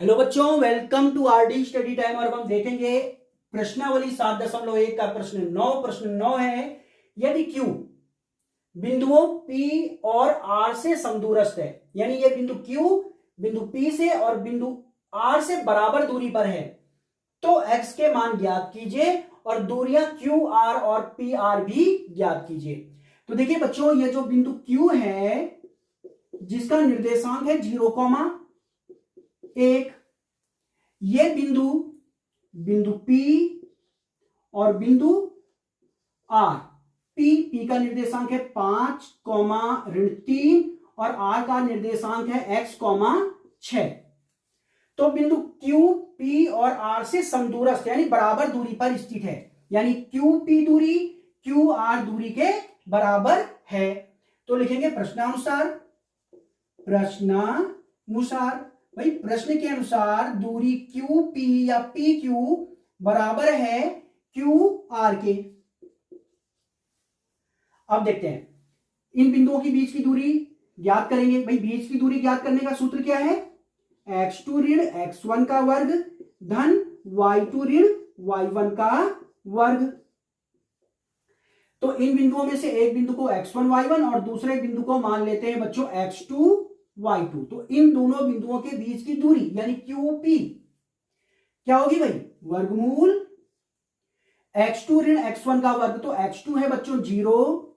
Hello बच्चों, welcome to RD study time. और अब हम देखेंगे प्रश्नावली 7.1 का प्रश्न 9 है। यदि Q बिंदुओं P और R से समदूरस्थ है, यानी ये बिंदु Q बिंदु P से और बिंदु R से बराबर दूरी पर है, तो X के मान ज्ञात कीजिए और दूरियां QR और PR भी ज्ञात कीजिए। तो देखिए बच्चों, ये जो बिंदु Q है जिसका निर्देशांक है 0,1, ये बिंदु P और बिंदु R, P का निर्देशांक है 5,-3 और R का निर्देशांक है X, 6। तो बिंदु Q P और R से समदूरस्थ यानी बराबर दूरी पर स्थित है, यानी QP दूरी QR दूरी के बराबर है। तो लिखेंगे प्रश्नानुसार भाई, प्रश्न के अनुसार दूरी QP या PQ बराबर है QR के। अब देखते हैं इन बिंदुओं के बीच की दूरी ज्ञात करेंगे। भाई, बीच की दूरी ज्ञात करने का सूत्र क्या है? x2 ऋण x1 का वर्ग धन y2 ऋण y1 का वर्ग। तो इन बिंदुओं में से एक बिंदु को x1 y1 और दूसरे बिंदु को मान लेते हैं बच्चों x2 y2। तो इन दोनों बिंदुओं के बीच की दूरी यानी QP क्या होगी भाई? वर्गमूल x2 ऋण x1 का वर्ग। तो x2 है बच्चों 0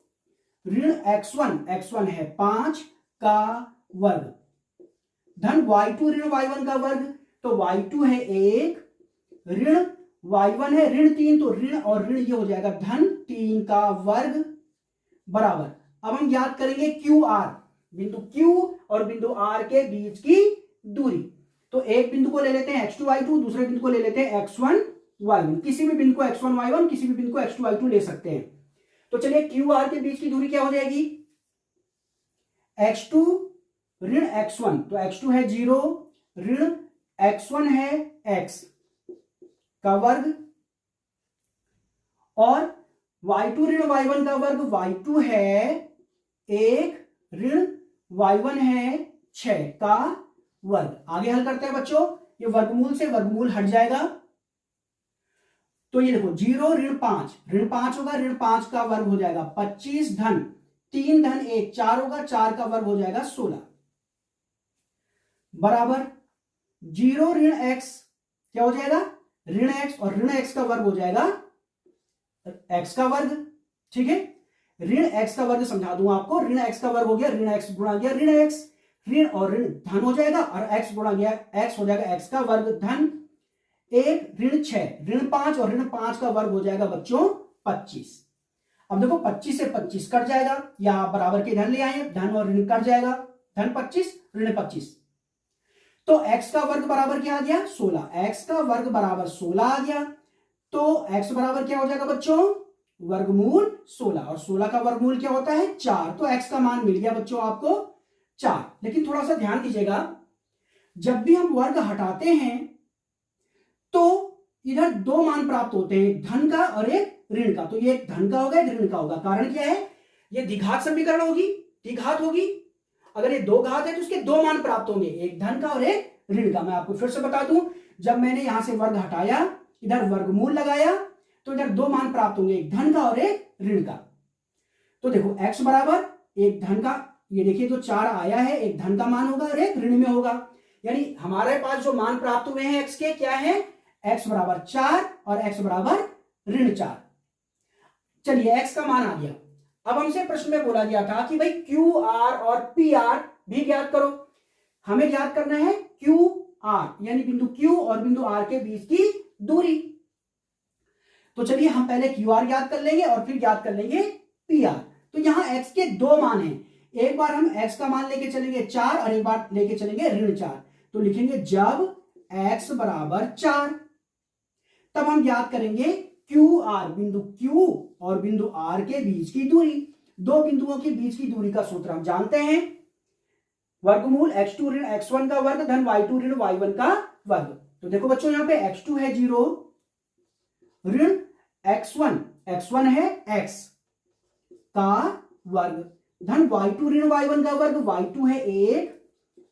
ऋण x1 है 5 का वर्ग धन y2 ऋण y1 का वर्ग। तो y2 है 1 ऋण y1 है ऋण 3, तो ऋण और ऋण ये हो जाएगा धन 3 का वर्ग बराबर। अब हम ज्ञात करेंगे QR, बिंदु Q और बिंदु R के बीच की दूरी। तो एक बिंदु को ले लेते हैं x2 y2, दूसरे बिंदु को ले लेते हैं x1 y1। किसी भी बिंदु को x1 y1, किसी भी बिंदु को x2 y2 ले सकते हैं। तो चलिए QR के बीच की दूरी क्या हो जाएगी? x2 ऋण x1, तो x2 है 0 ऋण x1 है x का वर्ग और y2 ऋण y1 का वर्ग। y2 है 1 ऋण y1 है 6 का वर्ग। आगे हल करते हैं बच्चों, ये वर्गमूल से वर्गमूल हट जाएगा। तो ये देखो 0 ऋण 5 होगा, ऋण 5 का वर्ग हो जाएगा 25 धन 3 धन 1 4 होगा, 4 का वर्ग हो जाएगा 16 बराबर 0 ऋण x क्या हो जाएगा? ऋण x और ऋण x का वर्ग हो जाएगा x का वर्ग। ठीक है, ऋण x का वर्ग समझा दूं आपको। ऋण x का वर्ग हो गया ऋण x गुणा गया ऋण x, ऋण और ऋण धन हो जाएगा और x गुणा गया x हो जाएगा x का वर्ग धन 1 ऋण 6 ऋण 5 और ऋण 5 का वर्ग हो जाएगा बच्चों 25। अब देखो 25 से 25 कट जाएगा, या बराबर के धन ले आए, धन और ऋण कट जाएगा, धन 25 ऋण 25। तो x का वर्ग बराबर क्या आ गया? 16। x का वर्ग बराबर 16 आ गया। तो x बराबर क्या हो जाएगा बच्चों? वर्गमूल 16, और 16 का वर्गमूल क्या होता है? 4। तो x का मान मिल गया बच्चों आपको 4। लेकिन थोड़ा सा ध्यान दीजिएगा, जब भी हम वर्ग हटाते हैं तो इधर दो मान प्राप्त होते हैं, धन का और एक ऋण का। तो ये एक धन का होगा, एक ऋण का होगा। कारण क्या है? ये द्विघात समीकरण होगी, द्विघात होगी। अगर ये दो घात है तो उसके दो मान प्राप्त होंगे, एक धन का और एक ऋण का। मैं आपको फिर से बता दूं, जब मैंने यहां से वर्ग हटाया, इधर वर्गमूल लगाया, तो इधर दो मान प्राप्त होंगे, एक धन का और एक ऋण का। तो देखो x बराबर एक धन का, ये देखिए जो 4 आया है, एक धन का मान होगा और एक ऋण में होगा। यानी हमारे पास जो मान प्राप्त हुए हैं x के क्या है? x बराबर 4 और x बराबर ऋण 4। चलिए x का मान आ गया। अब हमसे प्रश्न में बोला गया था कि भाई QR और PR भी ज्ञात करो। हमें ज्ञात करना है QR यानी बिंदु Q और बिंदु R के बीच की दूरी। तो चलिए हम पहले QR ज्ञात कर लेंगे और फिर ज्ञात कर लेंगे PR। तो यहां x के दो मान हैं, एक बार हम x का मान लेके चलेंगे 4 और एक बार लेके चलेंगे ऋण 4। तो लिखेंगे जब x बराबर 4, तब हम ज्ञात करेंगे QR, बिंदु Q और बिंदु R के बीच की दूरी। दो बिंदुओं के बीच की दूरी का सूत्र हम जानते हैं, वर्गमूल x2 ऋण x1 का वर्ग धन y2 ऋण y1 का वर्ग। तो देखो बच्चों, यहां पे x2 है 0 ऋण x1 है x का वर्ग धन y2 ऋण y1 का वर्ग। y2 है 1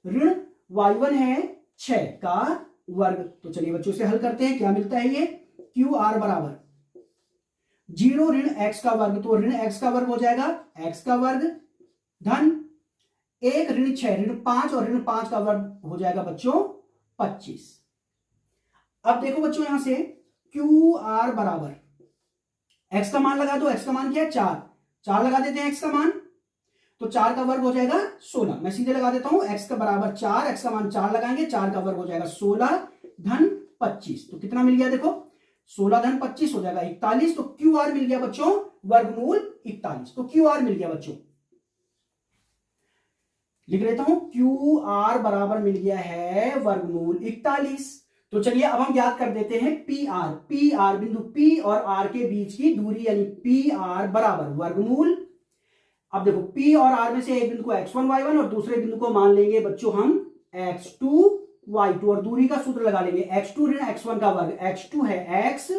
ऋण y1 है 6 का वर्ग। तो चलिए बच्चों से हल करते हैं, क्या मिलता है ये, क्यू आर बराबर 0 ऋण x का वर्ग, तो ऋण x का वर्ग हो जाएगा x का वर्ग धन 1 ऋण 6 ऋण 5 और ऋण 5 का वर्ग हो जाएगा बच्चों 25। अब देखो बच्चों यहां से क्यू आर बराबर x का मान लगा दो, x का मान क्या है 4 लगा देते हैं x का मान, तो 4 का वर्ग हो जाएगा 16। मैं सीधे लगा देता हूं x का बराबर 4, x का मान 4 लगाएंगे, 4 का वर्ग हो जाएगा 16 धन 25। तो कितना मिल गया देखो 16 धन 25 हो जाएगा 41। तो क्यू आर मिल गया बच्चों वर्गमूल 41। तो क्यू आर मिल गया बच्चों, लिख लेता हूं क्यू आर बराबर मिल गया है वर्गमूल 41। तो चलिए अब हम याद कर देते हैं पी आर बिंदु P और R के बीच की दूरी यानी पी आर बराबर वर्गमूल। अब देखो P और R में से एक बिंदु को x1 y1 और दूसरे बिंदु को मान लेंगे बच्चों हम x2 y2 और दूरी का सूत्र लगा लेंगे x2 ऋण x1 का वर्ग, x2 है x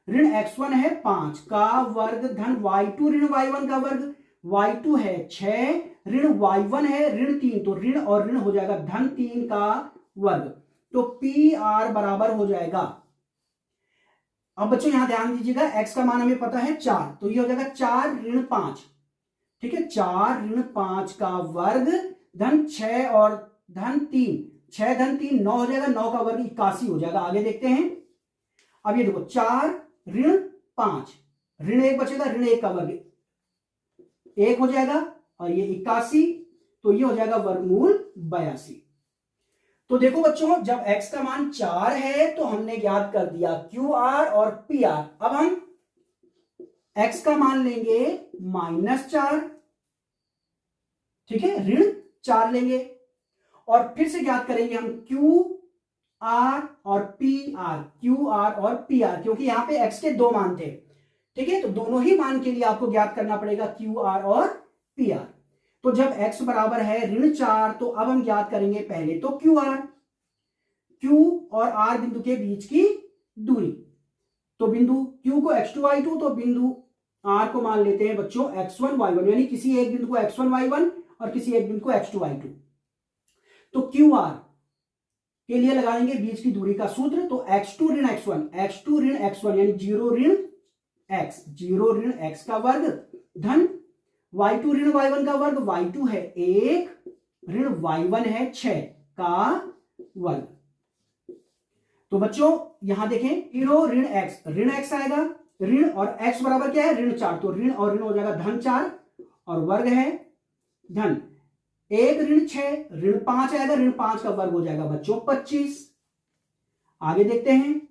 ऋण x1 है 5 का वर्ग धन y2 ऋण y1 का वर्ग, y2 है 6 ऋण y1 है ऋण 3, तो ऋण और ऋण हो जाएगा धन 3 का वर्ग। तो पी आर बराबर हो जाएगा, अब बच्चों यहां ध्यान दीजिएगा x का मान हमें पता है 4, तो ये हो जाएगा 4 ऋण 5, ठीक है 4 ऋण 5 का वर्ग धन 6 और धन 3, 6 धन 3 9 हो जाएगा, 9 का वर्ग 81 हो जाएगा। आगे देखते हैं, अब ये देखो 4 ऋण 5 ऋण 1 बचेगा, ऋण 1 का वर्ग 1 हो जाएगा और ये 81, तो ये हो जाएगा वर्गमूल 82। तो देखो बच्चों जब x का मान 4 है तो हमने ज्ञात कर दिया QR और PR। अब हम x का मान लेंगे -4, ठीक है ऋण 4 लेंगे और फिर से ज्ञात करेंगे हम QR और PR, क्योंकि यहां पे x के 2 मान थे, ठीक है तो दोनों ही मान के लिए आपको ज्ञात करना पड़ेगा QR और PR। तो जब x बराबर है ऋण 4 तो अब हम ज्ञात करेंगे पहले तो Q और R बिंदु के बीच की दूरी, तो बिंदु Q को x2 y2 तो बिंदु R को मान लेते हैं बच्चों x1 y1, यानी किसी एक बिंदु को x1 y1 और किसी एक बिंदु को x2 y2। तो QR के लिए लगाएंगे बीच की दूरी का सूत्र, तो x2 ऋण x1 यानी 0 ऋण x का वर्ग धन y2 ऋण y1 का वर्ग, y2 है 1 ऋण y1 है 6 का वर्ग। तो बच्चों यहां देखें 0 ऋण x आएगा, ऋण और x बराबर क्या है ऋण 4, तो ऋण और ऋण हो जाएगा धन 4 और वर्ग है धन 1 ऋण 6 ऋण 5 आएगा, ऋण 5 का वर्ग हो जाएगा बच्चों 25। आगे देखते हैं,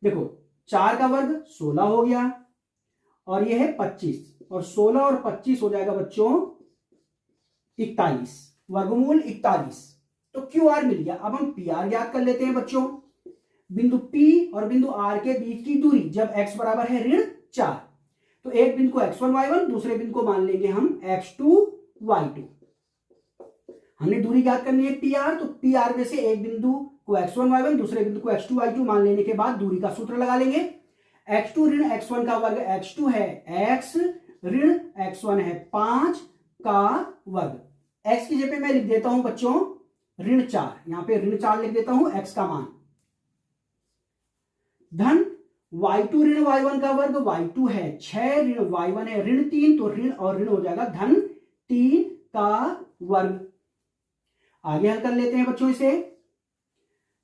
देखो 4 का वर्ग 16 हो गया और यह है 25 और 16 और 25 हो जाएगा बच्चों 41, वर्गमूल 41। तो क्यू आर मिल गया। अब हम पी आर ज्ञात कर लेते हैं बच्चों, बिंदु P और बिंदु R के बीच की दूरी जब x बराबर है ऋण 4, तो एक बिंदु को x1 y1 दूसरे बिंदु को मान लेंगे हम x2 y2। हमने दूरी ज्ञात करनी है PR, तो PR में से एक बिंदु को x1 y1 दूसरे बिंदु को x2 y2 मान लेने के बाद दूरी का सूत्र लगा लेंगे। x2 ऋण x1 का वर्ग, x2 है x ऋण x1 है 5 का वर्ग, x की जगह मैं लिख देता हूं बच्चों ऋण 4, यहां पे ऋण 4 लिख देता हूं x का मान धन y2 ऋण y1 का वर्ग, y2 है 6 ऋण y1 है ऋण 3, तो ऋण और ऋण हो जाएगा धन 3 का वर्ग। आगे हल कर लेते हैं बच्चों इसे,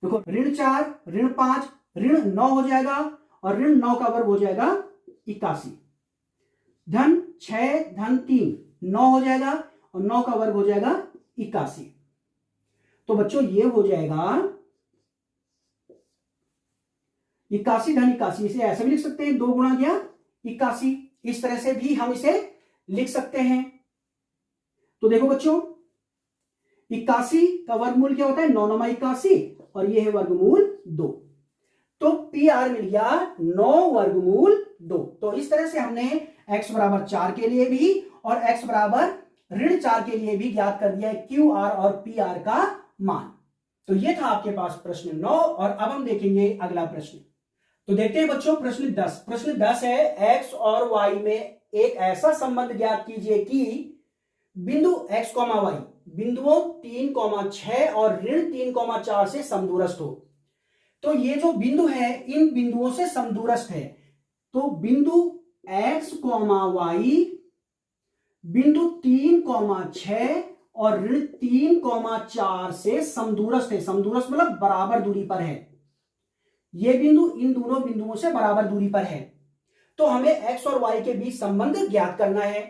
देखो ऋण 4 ऋण 5 ऋण 9 हो जाएगा और ऋण 9 का वर्ग हो जाएगा 81 धन 6 धन 3 9 हो जाएगा और 9 का वर्ग हो जाएगा 81। तो बच्चों ये हो जाएगा 81 धन 81, इसे ऐसे भी लिख सकते हैं 2 गुणा गया 81, इस तरह से भी हम इसे लिख सकते हैं। तो देखो बच्चों 81 का वर्गमूल क्या होता है 9 9 81 और ये है वर्गमूल 2, तो पी आर मिल गया 9 वर्गमूल 2। तो इस तरह से हमने x बराबर 4 के लिए भी और x बराबर ऋण 4 के लिए भी ज्ञात कर दिया है क्यू आर और पी आर का मान। तो ये था आपके पास प्रश्न 9 और अब हम देखेंगे अगला प्रश्न। तो देखते हैं बच्चों प्रश्न 10। प्रश्न 10 है x और y में एक ऐसा संबंध ज्ञात कीजिए कि बिंदु x, y बिंदुओं 3,6 और ऋण 3,4 से समदूरस्थ हो। तो ये जो बिंदु है इन बिंदुओं से समदूरस्थ है। तो बिंदु x, y बिंदु 3,6 और ऋण 3,4 से समदूरस्थ है। समदूरस्थ मतलब बराबर दूरी पर है। ये बिंदु इन दोनों बिंदुओं से बराबर दूरी पर है। तो हमें x और y के बीच संबंध ज्ञात करना है।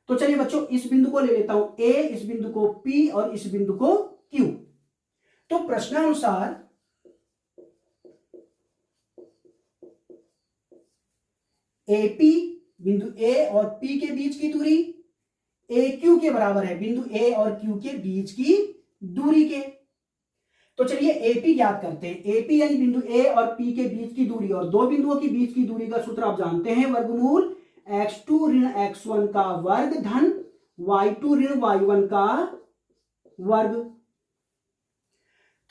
तो चलिए बच्चों, इस बिंदु को ले लेता हूं a, इस बिंदु को p और इस बिंदु को q। तो प्रश्नानुसार AP बिंदु A और P के बीच की दूरी AQ के बराबर है, बिंदु A और Q के बीच की दूरी के। तो चलिए AP ज्ञात करते हैं। AP यानी बिंदु A और P के बीच की दूरी, और दो बिंदुओं के बीच की दूरी का सूत्र आप जानते हैं, वर्गमूल x2 ऋण x1 का वर्ग धन y2 ऋण y1 का वर्ग।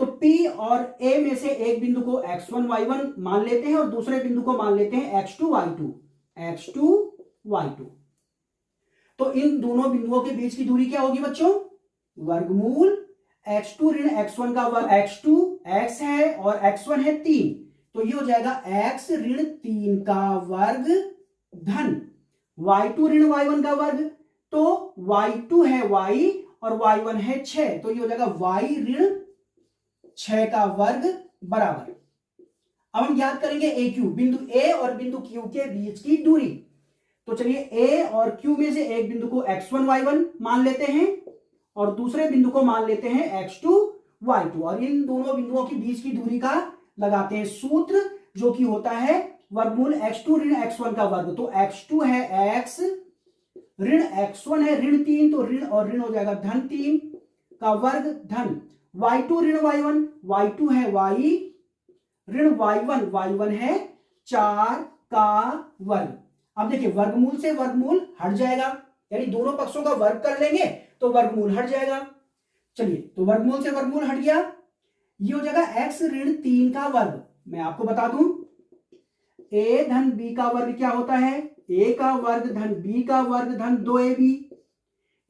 तो P और A में से एक बिंदु को x1 y1 मान लेते हैं और दूसरे बिंदु को मान लेते हैं x2 y2। तो इन दोनों बिंदुओं के बीच की दूरी क्या होगी बच्चों? वर्गमूल x2 ऋण x1 का वर्ग। x2 x है और x1 है 3, तो ये हो जाएगा x ऋण 3 का वर्ग धन y2 ऋण y1 का वर्ग। तो y2 है y और y1 है 6, तो ये हो जाएगा y ऋण 6 का वर्ग बराबर। अब हम ज्ञात करेंगे AQ, बिंदु A और बिंदु Q के बीच की दूरी। तो चलिए A और Q में से एक बिंदु को x1 y1 मान लेते हैं और दूसरे बिंदु को मान लेते हैं x2 y2, और इन दोनों बिंदुओं के बीच की दूरी का लगाते हैं सूत्र, जो कि होता है वर्गमूल x2 ऋण x1 का वर्ग। तो x2 है x ऋण x1 है ऋण 3, तो ऋण और ऋण हो जाएगा धन 3 का वर्ग धन y2 ऋण y1, y2 है y ऋण y1 है 4 का वर्ग। अब देखिए वर्गमूल से वर्गमूल हट जाएगा, यानी दोनों पक्षों का वर्ग कर लेंगे तो वर्गमूल हट जाएगा। चलिए, तो वर्गमूल से वर्गमूल हट गया, ये हो जाएगा x ऋण 3 का वर्ग। मैं आपको बता दूं a धन b का वर्ग क्या होता है? a का वर्ग धन b का वर्ग धन 2ab।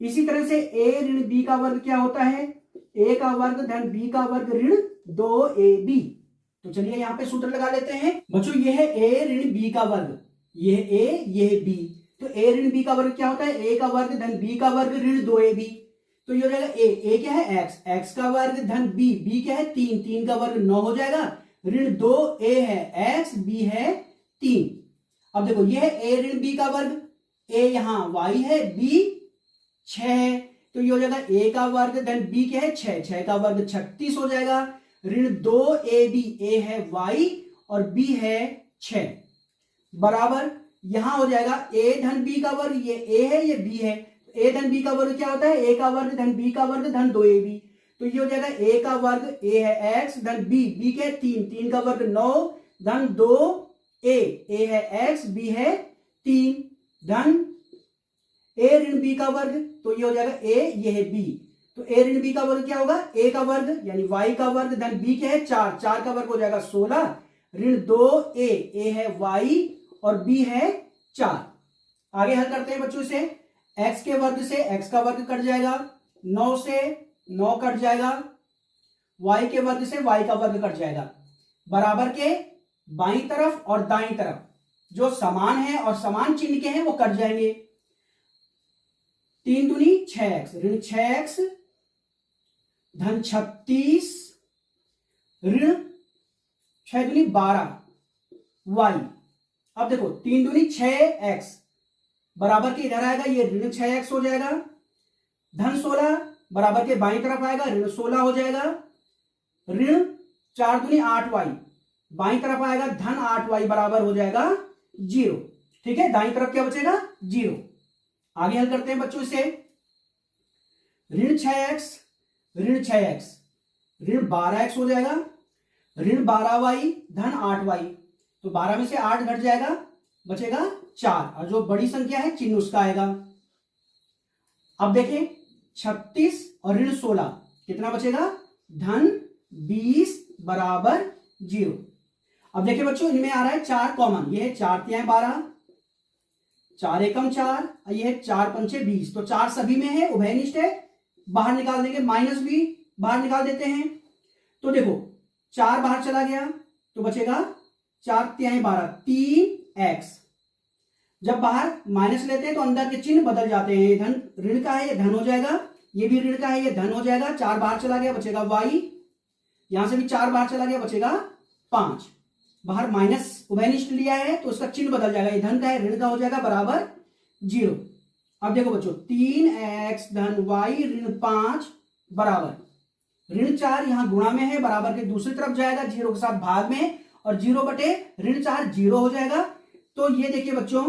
इसी तरह से a ऋण b का वर्ग क्या होता है? a का वर्ग धन b का वर्ग ऋण 2ab। तो चलिए यहां पे सूत्र लगा लेते हैं बच्चों। ये है a ऋण b का वर्ग, ये है a, ये है b। तो a ऋण b का वर्ग क्या होता है? a का वर्ग धन b का वर्ग ऋण 2ab। तो ये हो जाएगा a क्या है? x का वर्ग धन b क्या है? 3 का वर्ग 9 हो जाएगा, ऋण 2a है x, b है 3। अब देखो ये है a ऋण b का वर्ग, a यहाँ y है, b 6 है, तो ये हो जाएगा a का वर्ग धन b क्या है? 6 का वर्ग 36 हो जाएगा, ऋण 2ab, a है y और b है 6 बराबर। यहां हो जाएगा a धन b का वर्ग, ये a है ये b है, a धन b का वर्ग क्या होता है? a का वर्ग धन b का वर्ग धन 2ab। तो ये हो जाएगा a का वर्ग, a है x धन b क्या है? 3 का वर्ग 9 धन 2a है x, b है 3 धन a ऋण b का वर्ग। तो ये हो जाएगा a, ये है b, तो a ऋण b का वर्ग क्या होगा? a का वर्ग यानी y का वर्ग धन b क्या है? 4 का वर्ग हो जाएगा 16 ऋण 2a है y और b है 4। आगे हल करते हैं बच्चों इसे। x के वर्ग से x का वर्ग कट जाएगा, 9 से 9 कट जाएगा, y के वर्ग से y का वर्ग कट जाएगा। बराबर के बाईं तरफ और दाईं तरफ जो समान है और समान चिन्ह के हैं वो कट जाएंगे। 3 दूनी 6x ऋण 6x धन 36 ऋण 6 दूनी 12 y। अब देखो 3 दूनी 6x बराबर के इधर आएगा, ये ऋण 6x हो जाएगा, धन 16 बराबर के बाईं तरफ आएगा, ऋण 16 हो जाएगा, ऋण 4 दूनी 8y बाईं तरफ आएगा, धन 8y बराबर हो जाएगा 0। ठीक है, दाईं तरफ क्या बचेगा? 0। आगे हल करते हैं बच्चों इसे। ऋण 6x ऋण 6x ऋण 12x हो जाएगा, ऋण 12y धन 8y। तो 12 में से 8 घट जाएगा, बचेगा 4, और जो बड़ी संख्या है चिन्ह उसका आएगा। अब देखें 36 और ऋण 16 कितना बचेगा? धन 20 बराबर 0। अब देखिए बच्चों इनमें आ रहा है 4 कॉमन, ये है 4 तिहाई 12, 4 एकम 4, ये है 4 पंचे 20, तो 4 सभी में है, उभयनिष्ठ है, बाहर निकाल देंगे, माइनस भी बाहर निकाल देते हैं। तो देखो 4 बाहर चला गया तो बचेगा 4 तिहाई 12, 3x। जब बाहर माइनस लेते हैं तो अंदर के चिन्ह बदल जाते हैं, धन ऋण का है ये धन हो जाएगा, ये भी ऋण का है ये धन हो जाएगा। 4 बाहर चला गया बचेगा y, यहां से भी 4 बाहर चला गया बचेगा 5। बाहर माइनस उभयनिष्ठ लिया है तो उसका चिन्ह बदल जाएगा, ये धन का है ऋण का हो जाएगा बराबर 0। अब देखो बच्चों 3x धन y ऋण 5 बराबर ऋण 4 यहां गुणा में है, बराबर के दूसरी तरफ जाएगा 0 के साथ भाग में, और 0 बटे ऋण 4 0 हो जाएगा। तो ये देखिए बच्चों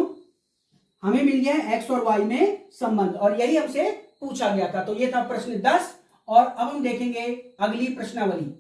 हमें मिल गया है x और y में संबंध, और यही हमसे पूछा गया था। तो ये था प्रश्न 10। और अब हम देखेंगे अगली प्रश्नावली।